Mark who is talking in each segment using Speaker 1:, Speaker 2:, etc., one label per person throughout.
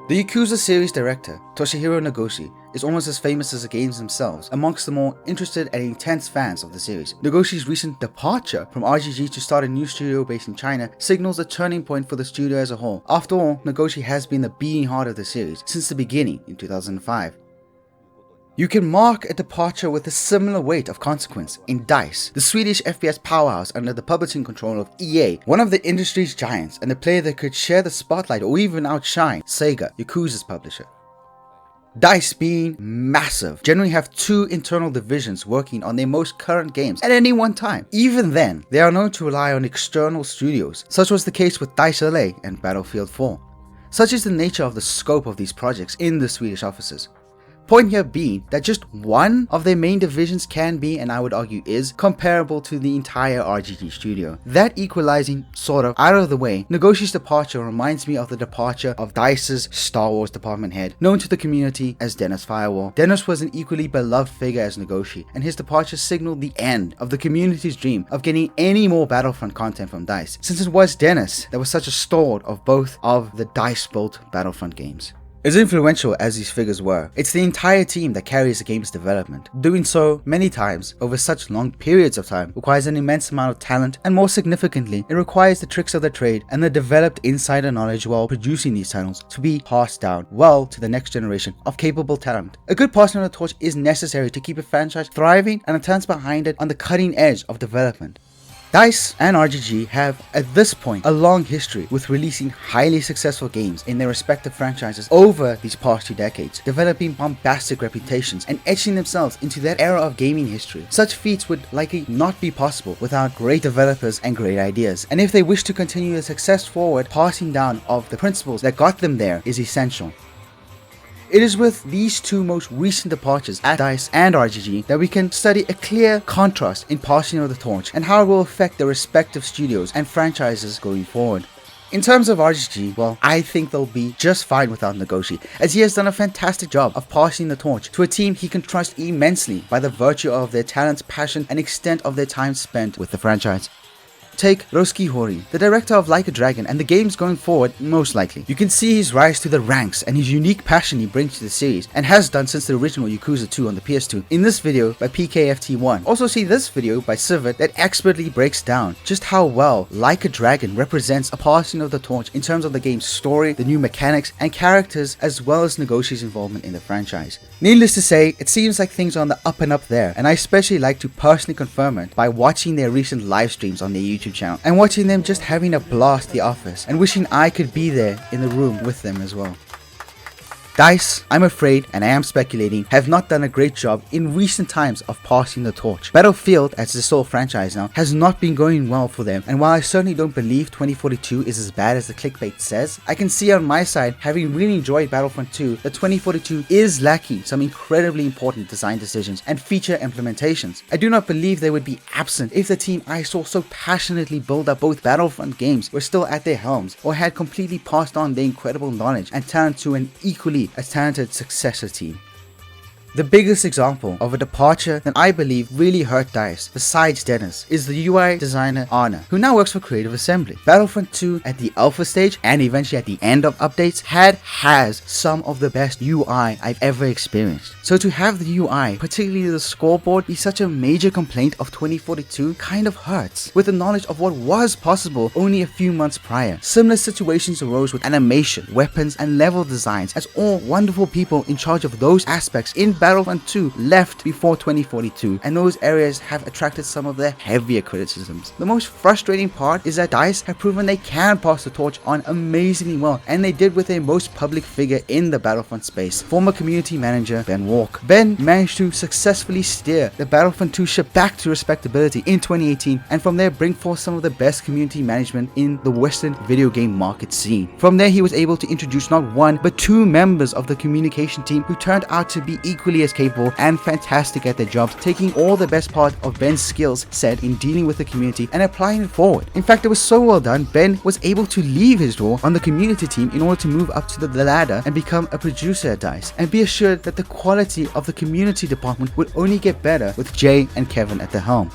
Speaker 1: The Yakuza series director, Toshihiro Nagoshi, is almost as famous as the games themselves amongst the more interested and intense fans of the series. Nagoshi's recent departure from RGG to start a new studio based in China signals a turning point for the studio as a whole. After all, Nagoshi has been the beating heart of the series since the beginning in 2005. You can mark a departure with a similar weight of consequence in DICE, the Swedish FPS powerhouse under the publishing control of EA, one of the industry's giants and the player that could share the spotlight or even outshine Sega, Yakuza's publisher. DICE, being massive, generally have two internal divisions working on their most current games at any one time. Even then, they are known to rely on external studios. Such was the case with DICE LA and Battlefield 4. Such is the nature of the scope of these projects in the Swedish offices. Point here being that just one of their main divisions can be, and I would argue is, comparable to the entire RGG studio. That equalizing sort of out of the way, Nagoshi's departure reminds me of the departure of DICE's Star Wars department head, known to the community as Dennis Firewall. Dennis was an equally beloved figure as Nagoshi, and his departure signaled the end of the community's dream of getting any more Battlefront content from DICE, since it was Dennis that was such a stalwart of both of the DICE-built Battlefront games. As influential as these figures were, it's the entire team that carries the game's development. Doing so many times over such long periods of time requires an immense amount of talent, and more significantly, it requires the tricks of the trade and the developed insider knowledge while producing these titles to be passed down well to the next generation of capable talent. A good passing of the torch is necessary to keep a franchise thriving and the talents behind it on the cutting edge of development. DICE and RGG have, at this point, a long history with releasing highly successful games in their respective franchises over these past 2 decades, developing bombastic reputations and etching themselves into that era of gaming history. Such feats would likely not be possible without great developers and great ideas, and if they wish to continue the success forward, passing down of the principles that got them there is essential. It is with these two most recent departures at DICE and RGG that we can study a clear contrast in passing of the torch and how it will affect their respective studios and franchises going forward. In terms of RGG, well, I think they'll be just fine without Nagoshi, as he has done a fantastic job of passing the torch to a team he can trust immensely by the virtue of their talent, passion, and extent of their time spent with the franchise. Take Roski Hori, the director of Like a Dragon and the games going forward most likely. You can see his rise to the ranks and his unique passion he brings to the series and has done since the original Yakuza 2 on the PS2 in this video by PKFT1. Also see this video by Civet that expertly breaks down just how well Like a Dragon represents a passing of the torch in terms of the game's story, the new mechanics and characters, as well as Nagoshi's involvement in the franchise. Needless to say, it seems like things are on the up and up there, and I especially like to personally confirm it by watching their recent live streams on their YouTube channel and watching them just having a blast at the office and wishing I could be there in the room with them as well. DICE, I'm afraid, and I am speculating, have not done a great job in recent times of passing the torch. Battlefield, as the sole franchise now, has not been going well for them, and while I certainly don't believe 2042 is as bad as the clickbait says, I can see on my side, having really enjoyed Battlefront 2, that 2042 is lacking some incredibly important design decisions and feature implementations. I do not believe they would be absent if the team I saw so passionately build up both Battlefront games were still at their helms, or had completely passed on their incredible knowledge and talent to an equally a talented successor team. The biggest example of a departure that I believe really hurt DICE, besides Dennis, is the UI designer Anna, who now works for Creative Assembly. Battlefront 2 at the alpha stage and eventually at the end of updates has some of the best UI I've ever experienced. So to have the UI, particularly the scoreboard, be such a major complaint of 2042 kind of hurts, with the knowledge of what was possible only a few months prior. Similar situations arose with animation, weapons and level designs, as all wonderful people in charge of those aspects in Battlefront 2 left before 2042, and those areas have attracted some of the heavier criticisms. The most frustrating part is that DICE have proven they can pass the torch on amazingly well, and they did with their most public figure in the Battlefront space, former community manager Ben Walk. Ben managed to successfully steer the Battlefront 2 ship back to respectability in 2018, and from there bring forth some of the best community management in the Western video game market scene. From there he was able to introduce not one but 2 members of the communication team who turned out to be equally as capable and fantastic at their jobs, taking all the best part of Ben's skills set in dealing with the community and applying it forward. In fact, it was so well done, Ben was able to leave his role on the community team in order to move up to the ladder and become a producer at DICE, and be assured that the quality of the community department would only get better with Jay and Kevin at the helm.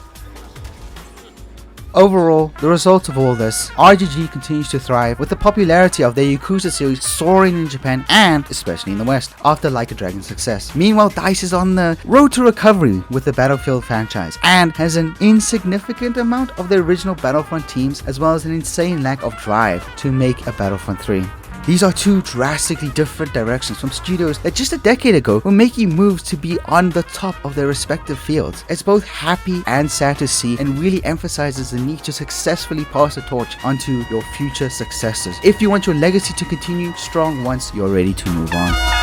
Speaker 1: Overall, the result of all this, RGG continues to thrive with the popularity of their Yakuza series soaring in Japan and especially in the West after Like a Dragon's success. Meanwhile, DICE is on the road to recovery with the Battlefield franchise and has an insignificant amount of the original Battlefront teams as well as an insane lack of drive to make a Battlefront 3. These are two drastically different directions from studios that just a decade ago were making moves to be on the top of their respective fields. It's both happy and sad to see and really emphasizes the need to successfully pass the torch onto your future successors if you want your legacy to continue strong once you're ready to move on.